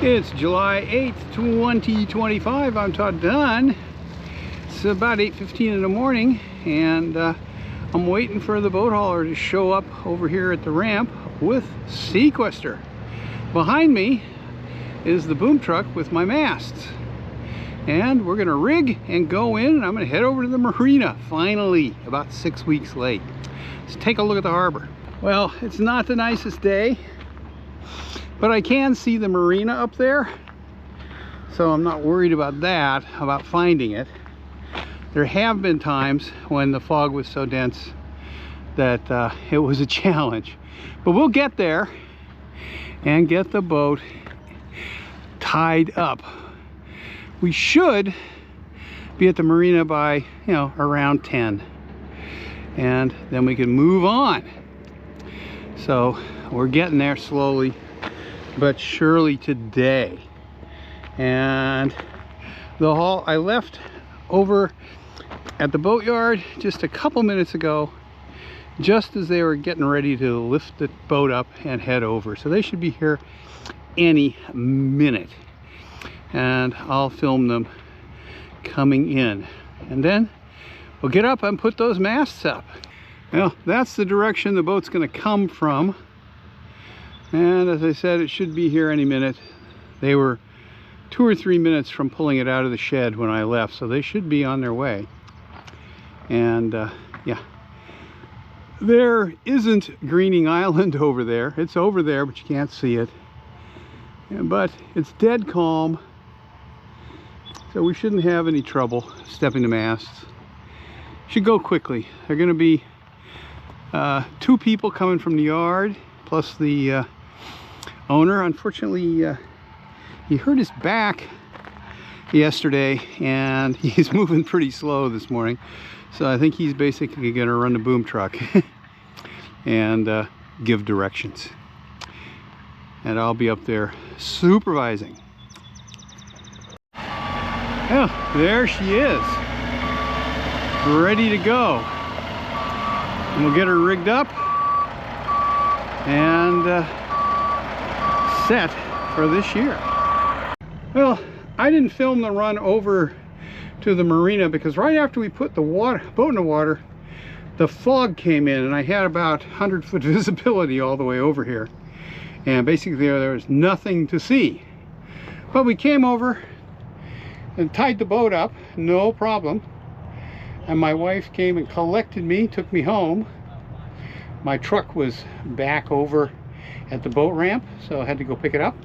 It's July 8th, 2025. I'm Todd Dunn. It's about 8:15 in the morning, and I'm waiting for the boat hauler to show up over here at the ramp with Seaquestor. Behind me is the boom truck with my masts. And we're gonna rig and go in, and I'm gonna head over to the marina, finally, about 6 weeks late. Let's take a look at the harbor. Well, it's not the nicest day, but I can see the marina up there, so I'm not worried about that, about finding it. There have been times when the fog was so dense that it was a challenge, but we'll get there and get the boat tied up. We should be at the marina by, around 10, and then we can move on. So we're getting there slowly but surely today. And the haul, I left over at the boatyard just a couple minutes ago, just as they were getting ready to lift the boat up and head over. So they should be here any minute, and I'll film them coming in, and then we'll get up and put those masts up. Well, that's the direction the boat's going to come from, and as I said, it should be here any minute. They were 2 or 3 minutes from pulling it out of the shed when I left, so they should be on their way. And yeah, there isn't Greening Island over there. It's over there, but you can't see it. But it's dead calm, so we shouldn't have any trouble stepping the masts. Should go quickly. They're going to be 2 people coming from the yard, plus the owner. Unfortunately, he hurt his back yesterday, and he's moving pretty slow this morning. So I think he's basically going to run the boom truck and give directions. And I'll be up there supervising. Well, there she is, ready to go. And we'll get her rigged up and set for this year. Well, I didn't film the run over to the marina because right after we put the boat in the water, the fog came in, and I had about 100-foot visibility all the way over here. And basically there was nothing to see. But we came over and tied the boat up, no problem. And my wife came and collected me, took me home. My truck was back over at the boat ramp, so I had to go pick it up.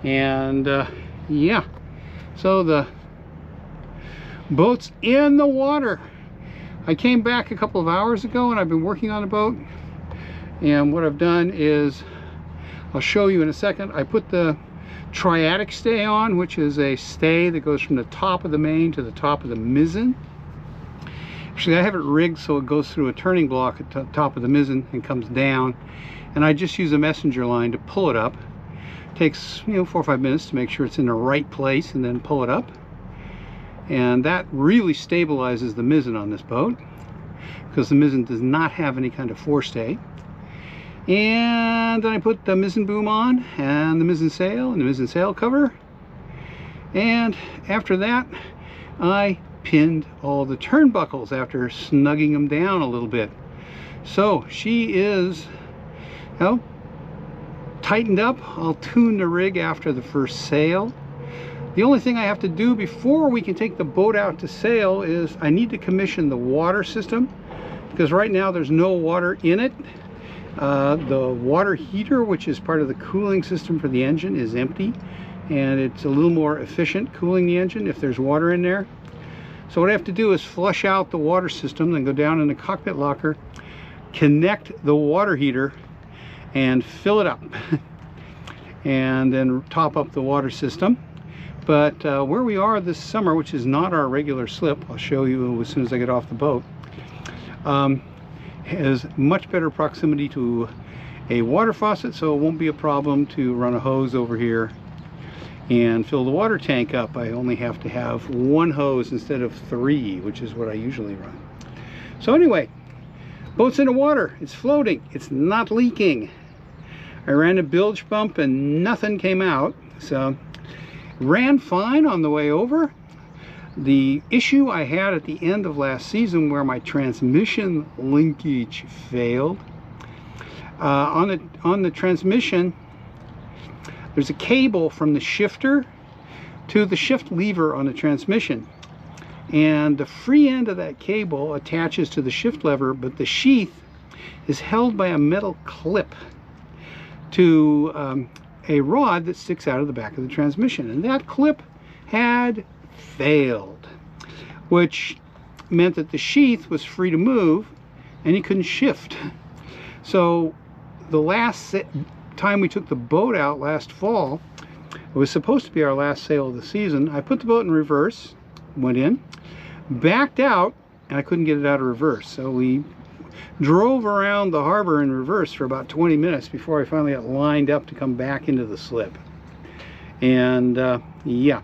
And yeah, so the boat's in the water. I came back a couple of hours ago, and I've been working on the boat. And what I've done is, I'll show you in a second, I put the triadic stay on, which is a stay that goes from the top of the main to the top of the mizzen. Actually, I have it rigged so it goes through a turning block at the top of the mizzen and comes down, and I just use a messenger line to pull it up. It takes 4 or 5 minutes to make sure it's in the right place, and then pull it up. And that really stabilizes the mizzen on this boat, because the mizzen does not have any kind of forestay. And then I put the mizzen boom on, and the mizzen sail, and the mizzen sail cover. And after that, I pinned all the turnbuckles after snugging them down a little bit. So she is, tightened up. I'll tune the rig after the first sail. The only thing I have to do before we can take the boat out to sail is I need to commission the water system, because right now there's no water in it. The water heater, which is part of the cooling system for the engine, is empty, and it's a little more efficient cooling the engine if there's water in there. So what I have to do is flush out the water system, then go down in the cockpit locker, connect the water heater, and fill it up, and then top up the water system. But where we are this summer, which is not our regular slip, I'll show you as soon as I get off the boat, has much better proximity to a water faucet, so it won't be a problem to run a hose over here and fill the water tank up. I only have to have 1 hose instead of 3, which is what I usually run. So anyway, boat's in the water, it's floating, it's not leaking. I ran a bilge pump and nothing came out, So ran fine on the way over. The issue I had at the end of last season where my transmission linkage failed, on the transmission, there's a cable from the shifter to the shift lever on the transmission, and the free end of that cable attaches to the shift lever, but the sheath is held by a metal clip to a rod that sticks out of the back of the transmission, and that clip had failed, which meant that the sheath was free to move and you couldn't shift. So the last time we took the boat out last fall, it was supposed to be our last sail of the season. I put the boat in reverse, went in, backed out, and I couldn't get it out of reverse. So we drove around the harbor in reverse for about 20 minutes before I finally got lined up to come back into the slip. And yeah,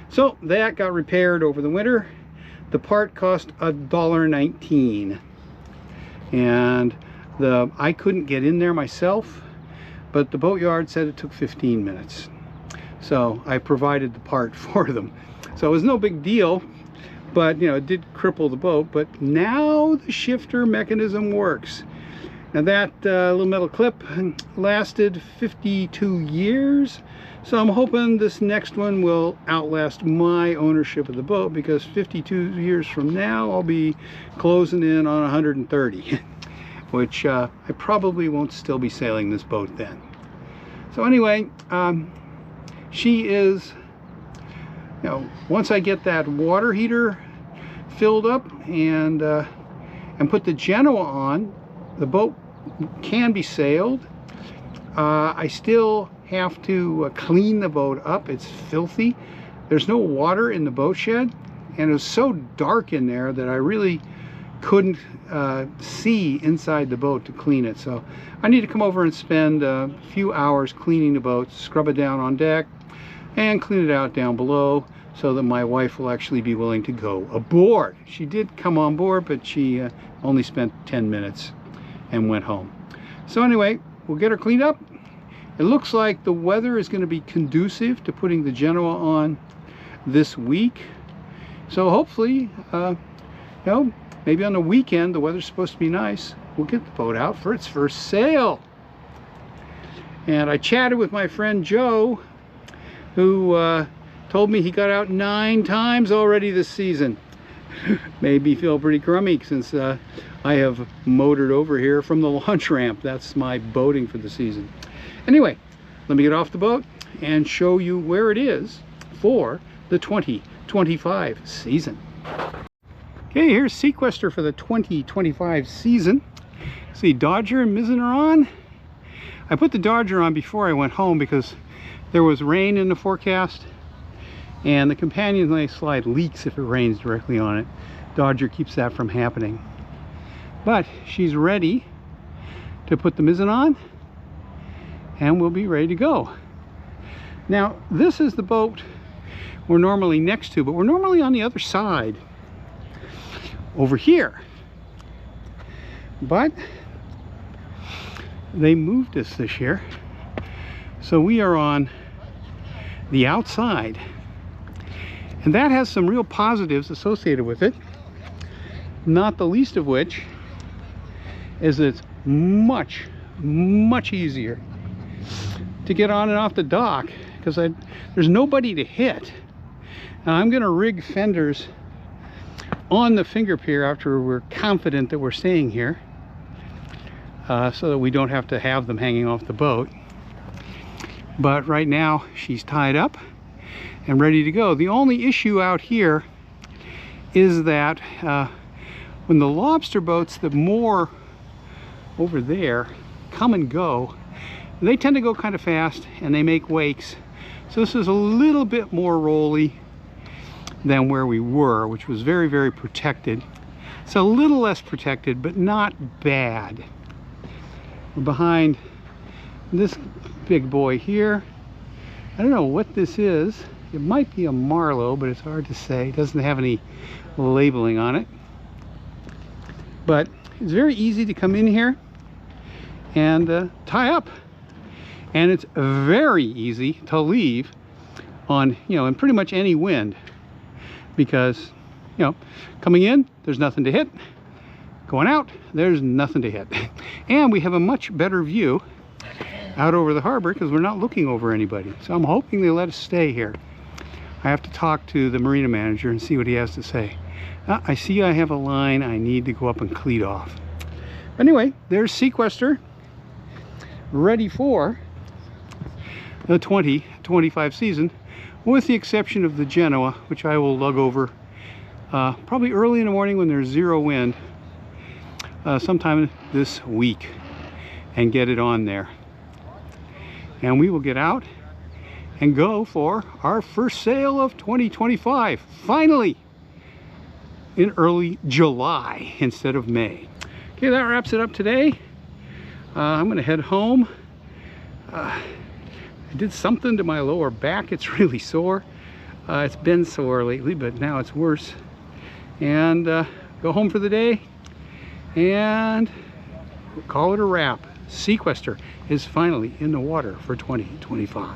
so that got repaired over the winter. The part cost $1.19, and I couldn't get in there myself, but the boatyard said it took 15 minutes. So I provided the part for them. So it was no big deal, but you know, it did cripple the boat. But now the shifter mechanism works. Now that little metal clip lasted 52 years. So I'm hoping this next one will outlast my ownership of the boat, because 52 years from now I'll be closing in on 130, which I probably won't still be sailing this boat then. So anyway, she is, you know, once I get that water heater filled up and put the Genoa on, the boat can be sailed. I still have to clean the boat up. It's filthy. There's no water in the boat shed, and it was so dark in there that I really couldn't see inside the boat to clean it. So I need to come over and spend a few hours cleaning the boat, scrub it down on deck, and clean it out down below, so that my wife will actually be willing to go aboard. She did come on board, but she only spent 10 minutes and went home. So anyway, we'll get her cleaned up. It looks like the weather is going to be conducive to putting the Genoa on this week. So hopefully, you know, maybe on the weekend, the weather's supposed to be nice, we'll get the boat out for its first sail. And I chatted with my friend Joe, who told me he got out 9 times already this season. Made me feel pretty crummy, since I have motored over here from the launch ramp. That's my boating for the season. Anyway, let me get off the boat and show you where it is for the 2025 season. Okay, here's Seaquestor for the 2025 season. See, Dodger and mizzen are on. I put the Dodger on before I went home because there was rain in the forecast, and the companion slide leaks if it rains directly on it. Dodger keeps that from happening. But she's ready to put the mizzen on, and we'll be ready to go. Now, this is the boat we're normally next to, but we're normally on the other side over here. But they moved us this year, so we are on the outside, and that has some real positives associated with it, not the least of which is it's much easier to get on and off the dock, because there's nobody to hit. Now, I'm going to rig fenders on the finger pier after we're confident that we're staying here, so that we don't have to have them hanging off the boat. But right now she's tied up and ready to go. The only issue out here is that when the lobster boats that moor over there come and go, they tend to go kind of fast and they make wakes. So this is a little bit more rolly than where we were, which was very protected. It's a little less protected, but not bad. We're behind this big boy here. I don't know what this is. It might be a Marlowe, but it's hard to say. It doesn't have any labeling on it. But it's very easy to come in here and tie up. And it's very easy to leave on, in pretty much any wind, because, coming in, there's nothing to hit. Going out, there's nothing to hit. And we have a much better view out over the harbor because we're not looking over anybody. So I'm hoping they let us stay here. I have to talk to the marina manager and see what he has to say. I see I have a line I need to go up and cleat off. Anyway, there's Seaquestor, ready for the 2025 season, with the exception of the Genoa, which I will lug over probably early in the morning when there's zero wind, sometime this week, and get it on there. And we will get out and go for our first sail of 2025, finally, in early July instead of May. Okay, that wraps it up today. I'm gonna head home. I did something to my lower back. It's really sore. It's been sore lately, but now it's worse. And go home for the day and call it a wrap. Seaquestor is finally in the water for 2025.